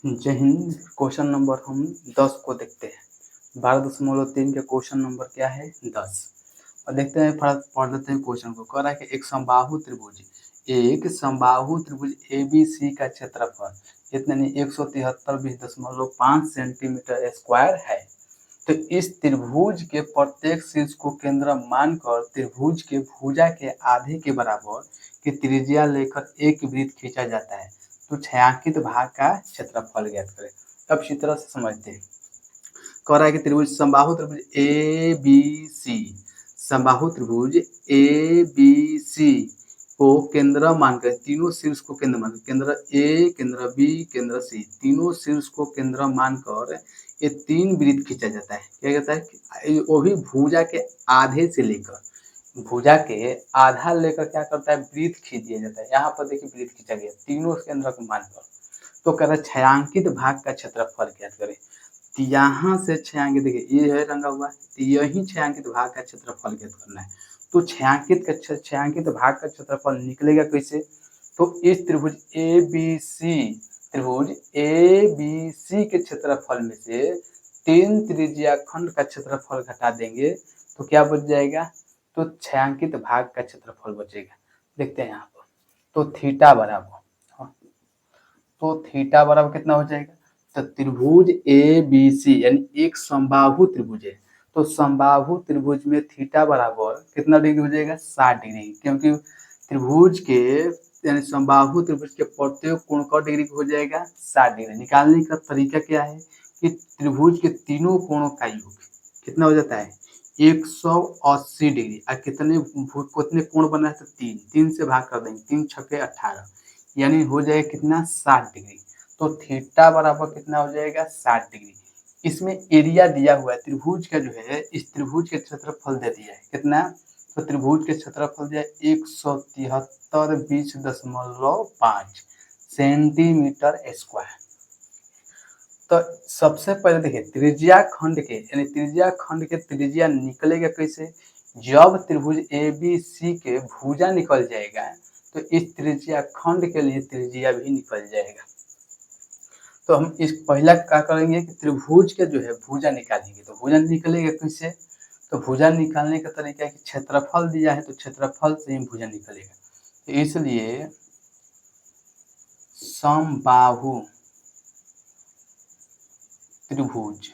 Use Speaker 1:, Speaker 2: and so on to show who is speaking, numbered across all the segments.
Speaker 1: जय Hind. Question number हम 10 को देखते हैं। 12.3 का क्वेश्चन नंबर क्या है? 10। और देखते हैं, पढ़ लेते हैं क्वेश्चन को। कह रहा है कि एक समबाहु त्रिभुज ए बी सी का क्षेत्रफल इतना नहीं 173.5 सेंटीमीटर स्क्वायर है। तो इस त्रिभुज के प्रत्येक शीर्ष को केंद्र मानकर त्रिभुज के भुजा के आधे के बराबर की त्रिज्या लेकर एक वृत्त खींचा जाता है। तो छायांकित भाग का क्षेत्रफल ज्ञात करें। अब इसी तरह से समझते हैं। कह रहा है कि त्रिभुज समबाहु त्रिभुज ए बी सी, समबाहु त्रिभुज ए बी सी को केंद्र मानकर, तीनों शीर्ष को केंद्र मानकर, केंद्र ए, केंद्र बी, केंद्र सी, तीनों शीर्ष को केंद्र मानकर ये तीन वृत्त खींचा जाता है। क्या कहता है? वो भी भुजा के आधे से लेकर, भुजा के आधा लेकर क्या करता है? वृत्त खींच दिया जाता है। यहाँ पर देखिए वृत्त खींचा गया तीनों केंद्र को मानकर। तो कह रहा है छायांकित भाग का क्षेत्रफल ज्ञात करें। तो यहाँ से छायांकित, देखिए ये है रंगा हुआ, तो यही छायांकित भाग का क्षेत्रफल ज्ञात करना है। तो छायांकित भाग का क्षेत्रफल निकलेगा कैसे? तो इस त्रिभुज ए बी सी के क्षेत्रफल में से 3 त्रिज्या खंड का क्षेत्रफल घटा देंगे तो क्या बच जाएगा? तो छायांकित भाग का क्षेत्रफल बचेगा। देखते हैं यहाँ पर। तो थीटा बराबर, तो थीटा बराबर कितना हो जाएगा? तो त्रिभुज ए बी सी यानी एक समबाहु त्रिभुज है। तो समबाहु त्रिभुज में थीटा बराबर कितना डिग्री हो जाएगा? 60 डिग्री। क्योंकि त्रिभुज के यानी समबाहु त्रिभुज के प्रत्येक कोण का डिग्री हो जाएगा 60 डिग्री। निकालने का तरीका क्या है कि त्रिभुज के तीनों कोणों का योग कितना हो जाता है? 180 डिग्री। और कितने कोण बना है? तो 3 से भाग कर देंगे, 3 छक्के 18, यानी हो जाएगा कितना? 60 डिग्री। तो थीटा बराबर कितना हो जाएगा? 60 डिग्री। इसमें एरिया दिया हुआ है त्रिभुज का, जो है इस त्रिभुज के क्षेत्रफल दे दिया है कितना? तो त्रिभुज के क्षेत्रफल दिया 173.20.5 सेंटीमीटर स्क्वायर। तो सबसे पहले देखिए त्रिज्या खंड के, यानी त्रिज्या खंड के त्रिज्या निकलेगा कैसे? जब त्रिभुज ए बी सी के भुजा निकल जाएगा तो इस त्रिज्या खंड के लिए त्रिज्या भी निकल जाएगा। तो हम इस पहला क्या करेंगे कि त्रिभुज के जो है भुजा निकालेंगे। तो भुजा निकलेगा कैसे? तो भुजा निकालने का तरीका है कि क्षेत्रफल दिया है तो क्षेत्रफल से ही भुजा निकलेगा। तो इसलिए समबाहु त्रिभुज,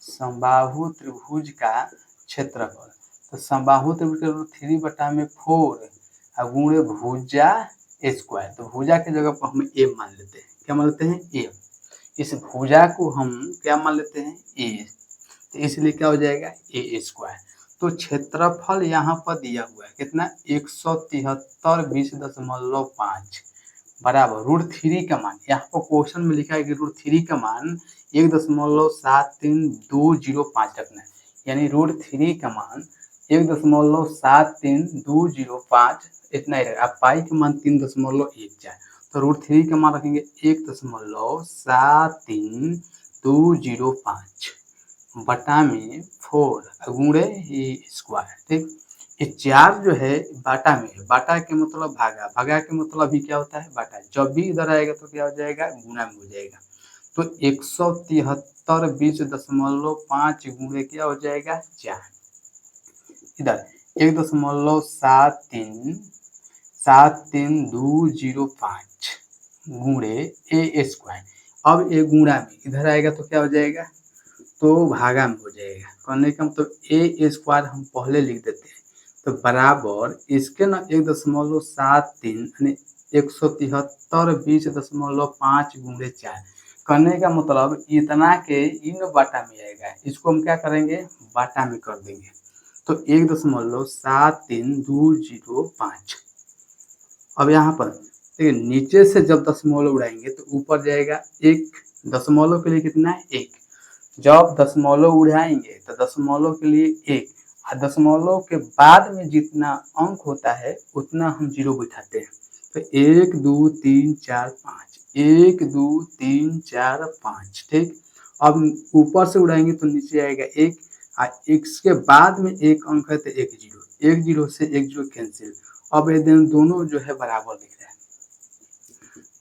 Speaker 1: समबाहु त्रिभुज का क्षेत्रफल, तो समबाहु त्रिभुज का रूट 3/4 और गुणे भुजा स्क्वायर। तो भुजा की जगह पर हम ए मान लेते हैं। क्या मान लेते हैं? ए। इस भुजा को हम क्या मान लेते हैं? ए। तो इसलिए क्या हो जाएगा? ए स्क्वायर। तो क्षेत्रफल यहाँ पर दिया हुआ है कितना? 173.20.5 बराबर √3 का मान। यहाँ पर क्वेश्चन में लिखा है कि √3 का मान 1.73205 रखना है। यानी √3 का मान 1.73205 इतना ही रहेगा। पाई का मान 3.14। तो √3 का मान रखेंगे 1.73205 बटा में 4 गुणे स्क्वायर। ठीक, ये 4 जो है बाटा में है। बाटा के मतलब भागा, भागा के मतलब भी क्या होता है? बाटा। जब भी इधर आएगा तो क्या हो जाएगा? गुणा में हो जाएगा। तो 173.20.5 गुणे क्या हो जाएगा? 4। इधर 1.73205 गुणे ए स्क्वायर। अब ये गुणा में इधर आएगा तो क्या हो जाएगा? तो भागा में हो जाएगा। कहने का मतलब ए स्क्वायर हम पहले लिख देते हैं। तो बराबर इसके ना 1.73 यानी 173.20.5 गुणे 4। करने का मतलब इतना के इन बाटा में आएगा। इसको हम क्या करेंगे? बाटा में कर देंगे। तो 1.73205। अब यहाँ पर देखिए नीचे से जब दशमलव उड़ाएंगे तो ऊपर जाएगा 1। दशमलव के लिए कितना है? 1। जब दशमलव उड़ाएंगे तो दशमलव के लिए 1, और दशमलव के बाद में जितना अंक होता है उतना हम 0 बिठाते हैं। तो 1 2 3 4 5, 1 2 3 4 5। ठीक, अब ऊपर से उड़ाएंगे तो नीचे आएगा 1, और इसके बाद में एक अंक है तो 1 0, 1 0 से 1 0 कैंसिल। अब ये दोनों जो है बराबर दिख रहा है।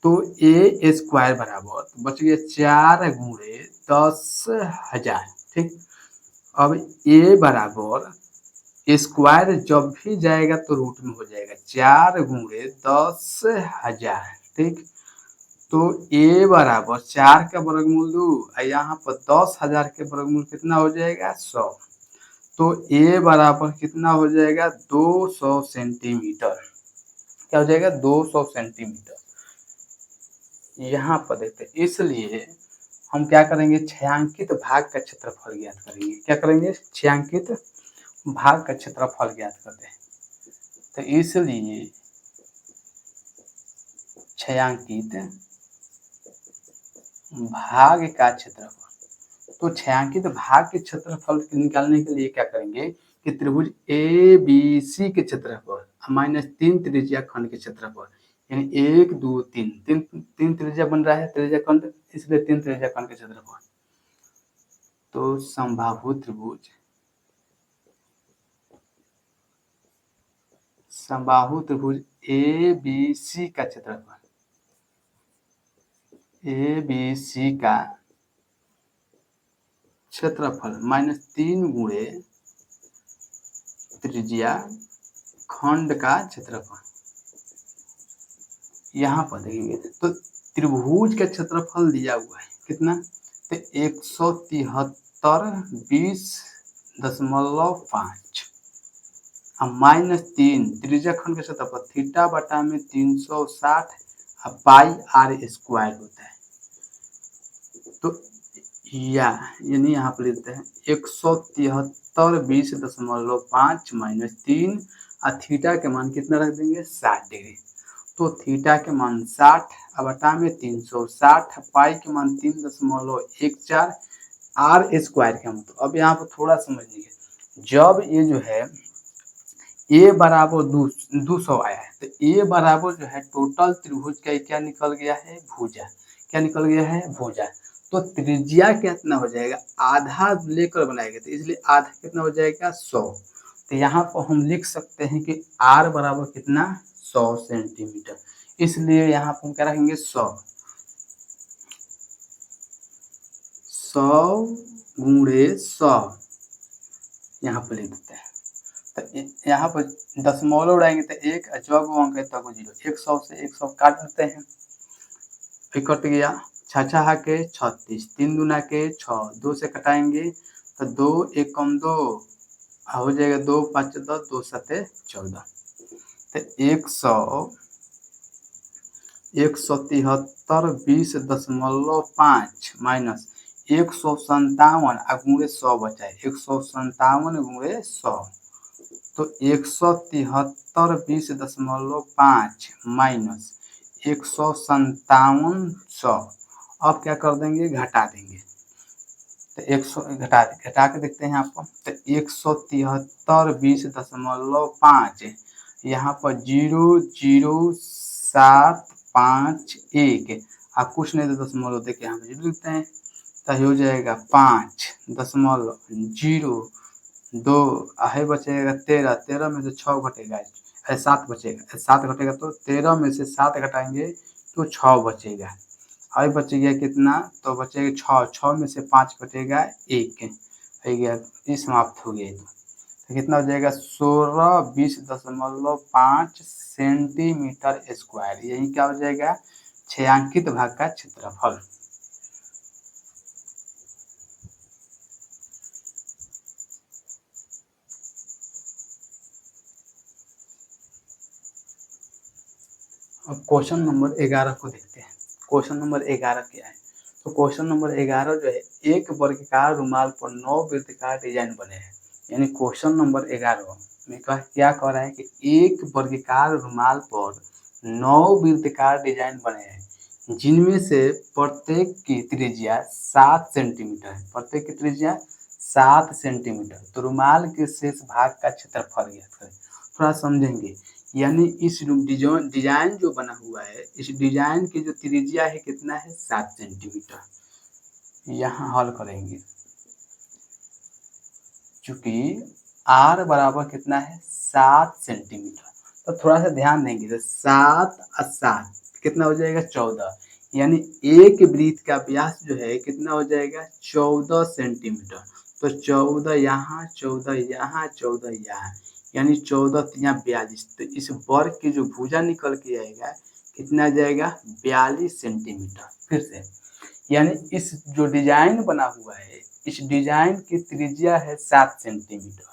Speaker 1: तो ए स्क्वायर बराबर तो बच गया 4 गुणे 10,000। ठीक, अब ए बराबर स्क्वायर जब भी जाएगा तो रूट में हो जाएगा 4 गुणे 10,000। ठीक, तो ए बराबर 4 का वर्गमूल 2 और यहाँ पर 10,000 के वर्गमूल कितना हो जाएगा 100। तो ए बराबर कितना हो जाएगा 200 सेंटीमीटर। क्या हो जाएगा 200 सेंटीमीटर। यहाँ पर देखते हैं, इसलिए हम क्या करेंगे छायांकित भाग का क्षेत्रफल ज्ञात करेंगे। क्या करेंगे छायांकित भाग का क्षेत्रफल ज्ञात करते हैं। तो इसलिए छायांकित भाग का क्षेत्रफल, तो छायांकित भाग के क्षेत्रफल निकालने के लिए क्या करेंगे कि त्रिभुज ए बी सी के क्षेत्रफल माइनस 3 त्रिज्या खंड के क्षेत्रफल, यानी 1 2 3 तीन त्रिज्या बन रहा है त्रिज्या खंड, इसलिए 3 त्रिज्या खंड के क्षेत्रफल। तो समबाहु त्रिभुज ए बी सी का क्षेत्रफल, ए बी सी का क्षेत्रफल माइनस 3 गुणे त्रिज्या खंड का क्षेत्रफल। यहाँ पर देखेंगे तो त्रिभुज का क्षेत्रफल दिया हुआ है कितना, तो 173 20.5 माइनस 3 त्रिज्या खंड का क्षेत्रफल थीटा बटा में 360 पाई आर स्क्वायर होता है। तो यानी यहाँ पर लिखते हैं 173 20.5 माइनस 3 और थीटा के मान कितना रख देंगे 60 डिग्री। तो थीटा के मान 60 बटा में 360 पाई के मान 3.14 आर स्क्वायर का मतलब। अब यहाँ पर थोड़ा समझिए, जब ये जो है ए बराबर 200 आया है तो ए बराबर जो है टोटल त्रिभुज का क्या निकल गया है भुजा। क्या निकल गया है भुजा। तो त्रिज्या कितना हो जाएगा आधा लेकर बनाएगा, तो इसलिए आधा कितना हो जाएगा 100। तो यहाँ पर हम लिख सकते हैं कि आर बराबर कितना 100 सेंटीमीटर। इसलिए यहाँ पर हम क्या रखेंगे 100 गुणे 100 यहाँ पर लिख देते हैं। तो यहाँ पर दशमलव उड़ाएंगे तो एक, जब अंक है तब 0, 100 से 100 काट देते हैं, कट गया। 6 के 36, 3 दूना के 6, 2 से कटाएंगे तो 2 1 कम 2 हो जाएगा 2 5 10 2 7 14। तो 173 20.5 माइनस 157 गुणे 100 बचा है 157 गुणे 100। तो 173 20.5 माइनस 157 अब क्या कर देंगे घटा देंगे। तो 100 घटा के देखते हैं आपको। तो 173 20.5 यहाँ पर 00751 कुछ नहीं तो दशमलव देके यहाँ पे लिखते हैं तो हो जाएगा 5.02 है बचेगा 13, 13 में से 6 घटेगा 7 बचेगा, 7 घटेगा तो 13 में से 7 घटाएंगे तो 6 बचेगा। अब बच गया कितना तो बचेगा 6, 6 में से 5 घटेगा 1 हो गया, ये समाप्त हो गया। तो कितना हो जाएगा 16 20.5 सेंटीमीटर स्क्वायर। यही क्या हो जाएगा छायांकित भाग का क्षेत्रफल। अब क्वेश्चन नंबर 11 को देखते हैं। क्वेश्चन नंबर 11 क्या है, तो क्वेश्चन नंबर 11 जो है एक वर्गाकार रुमाल पर 9 वृत्ताकार डिजाइन बने हैं। यानी क्वेश्चन नंबर 11 में क्या कह रहा है कि एक वर्गाकार रुमाल पर 9 वृत्ताकार डिजाइन बने हैं जिनमें से प्रत्येक की त्रिज्या 7 सेंटीमीटर है। प्रत्येक की त्रिज्या 7 सेंटीमीटर। तो रुमाल के शेष भाग का क्षेत्रफल ज्ञात करें। थोड़ा समझेंगे, यानी इस डिजाइन जो बना हुआ है इस डिजाइन की जो त्रिज्या है कितना है 7 सेंटीमीटर। यहाँ हल करेंगे चूंकि आर बराबर कितना है 7 सेंटीमीटर। तो थोड़ा सा ध्यान देंगे तो 7 और 7 कितना हो जाएगा 14, यानी एक वृत्त का व्यास जो है कितना हो जाएगा 14 सेंटीमीटर। तो 14 यहाँ, 14 यहाँ, 14 यहाँ, यानी 14 तिया 42। तो इस वर्ग की जो भुजा निकल के आएगा कितना आ जाएगा 42 सेंटीमीटर। फिर से यानी इस जो डिजाइन बना हुआ है इस डिजाइन की त्रिज्या है 7 सेंटीमीटर।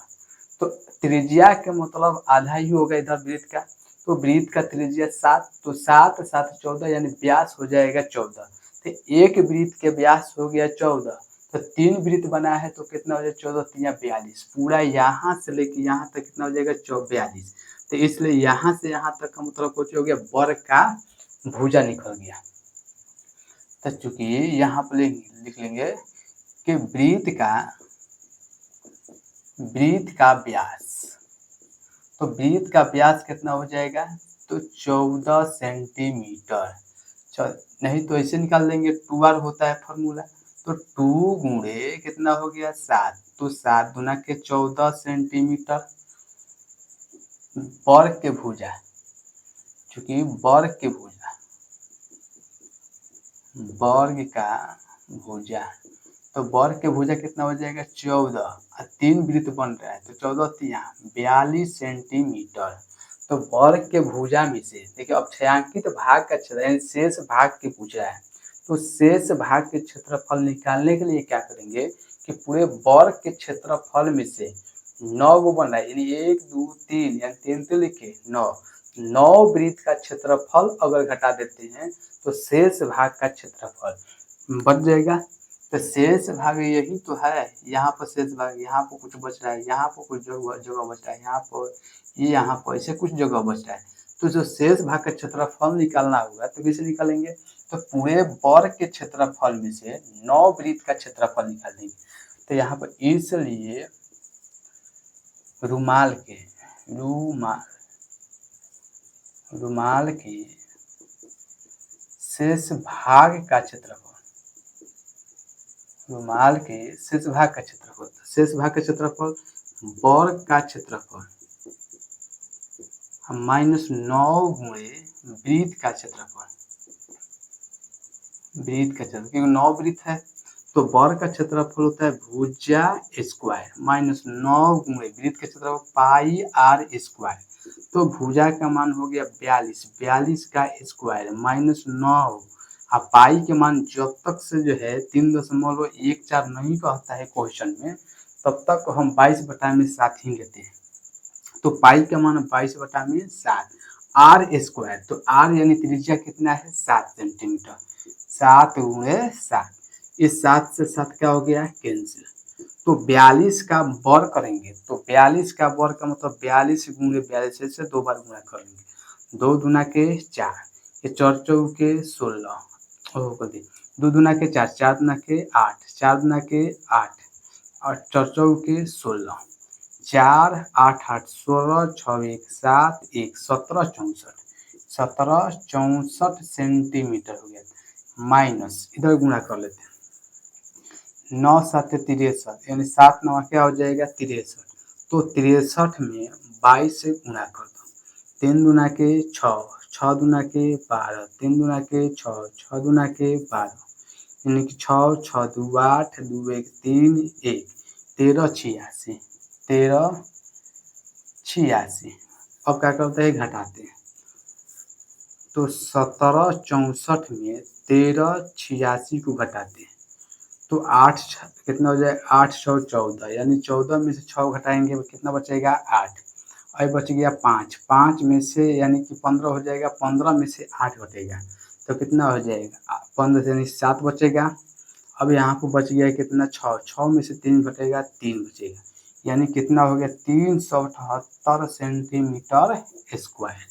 Speaker 1: तो त्रिज्या के मतलब आधा ही होगा इधर वृत्त का, तो वृत्त का त्रिज्या 7, तो 7 7 14 यानी व्यास हो जाएगा 14। तो एक वृत्त के व्यास हो गया 14, तो 3 वृत्त बना है तो कितना हो जाएगा 14 तिया 42, पूरा यहाँ से लेके यहाँ तक कितना हो जाएगा 42। तो इसलिए यहाँ से यहाँ तक का मतलब कुछ हो गया वर्ग का भुजा निकल गया। तो चूंकि यहाँ पर लिख लेंगे कि वृत्त का व्यास, तो वृत्त का व्यास कितना हो जाएगा तो 14 सेंटीमीटर। नहीं तो ऐसे निकाल लेंगे, 2r होता है फॉर्मूला, तो 2 गुणे कितना हो गया 7, तो 7 गुना के 14 सेंटीमीटर वर्ग के भुजा, चूंकि वर्ग का भुजा, तो वर्ग के भुजा कितना हो जाएगा 14 और 3 वृत्त बन रहा है तो 14 तिया 42 सेंटीमीटर। तो वर्ग के भुजा में से देखिए अब छायांकित भाग का क्षेत्र यानी शेष भाग की पूछ रहा है, तो शेष भाग के क्षेत्रफल निकालने के लिए क्या करेंगे कि पूरे वर्ग के क्षेत्रफल में से 9 गो बन रहा है यानी 1 2 3 यानी 3 तो लिखे 9 वृत्त का क्षेत्रफल अगर घटा देते हैं तो शेष भाग का क्षेत्रफल बच जाएगा। तो शेष भाग यही तो है, यहाँ पर शेष भाग, यहाँ पर कुछ बच रहा है, यहाँ पर कुछ जगह बच रहा है, यहाँ पर ऐसे कुछ जगह बच रहा है। तो जो शेष भाग का क्षेत्रफल निकालना होगा तो कैसे निकालेंगे, तो पूरे वर्ग के क्षेत्रफल में से 9 वृत्त का क्षेत्रफल निकाल देंगे। तो यहाँ पर इसलिए रुमाल के शेष भाग का क्षेत्रफल, शेष भाग का क्षेत्रफल वर्ग का क्षेत्रफल माइनस 9 गुणे वृत्त का क्षेत्रफल, क्योंकि 9 वृत्त है तो वर्ग का क्षेत्रफल होता है भुजा स्क्वायर माइनस 9 गुणे वृत्त का क्षेत्रफल पाई आर स्क्वायर। तो भुजा का मान हो गया 42 का स्क्वायर माइनस 9 और पाई के मान जब तक से जो है 3.14 नहीं कहता है क्वेश्चन में तब तक हम 22/7 ही लेते हैं। तो पाई का मान 22/7 आर स्क्वायर, तो आर यानी त्रिज्या कितना है 7 सेंटीमीटर, 7 गुणे 7, इस 7 से 7 क्या हो गया कैंसिल। तो 42 का वर्ग करेंगे तो 42 का वर्ग का मतलब 42 गुणे 42 से 2 बार गुणा कर लेंगे, 2 दूना के 4, ये 4 चौके 16, 2 दूना के 4, 4 दूना के 8, 4 दूना के 8 और 4 चौके 16, 4 8 8 16 6 1 7 1 17 64 सेंटीमीटर हो गया। माइनस इधर गुणा कर लेते हैं, 9 7 63 यानी 7 9 क्या हो जाएगा 63, तो 63 में 22 से गुणा कर दो, 3 दूना के 6, 6 दूना के 12, 3 दूना के 6, 6 दूना के 12 यानी कि 6 6 2 8 2 1 3 1 13 86। अब क्या करते हैं घटाते हैं, तो 17 64 में 13 86 को घटाते हैं तो 8 कितना हो जाएगा 8 6 14 यानी 14 में से 6 घटाएंगे कितना बचेगा 8, और बच गया 5 में से यानी कि 15 हो जाएगा, 15 में से 8 घटेगा तो कितना हो जाएगा 15 यानी 7 बचेगा। अब यहाँ पर बच गया कितना 6 में से 3 घटेगा 3 बचेगा, यानी कितना हो गया 378 सेंटीमीटर स्क्वायर।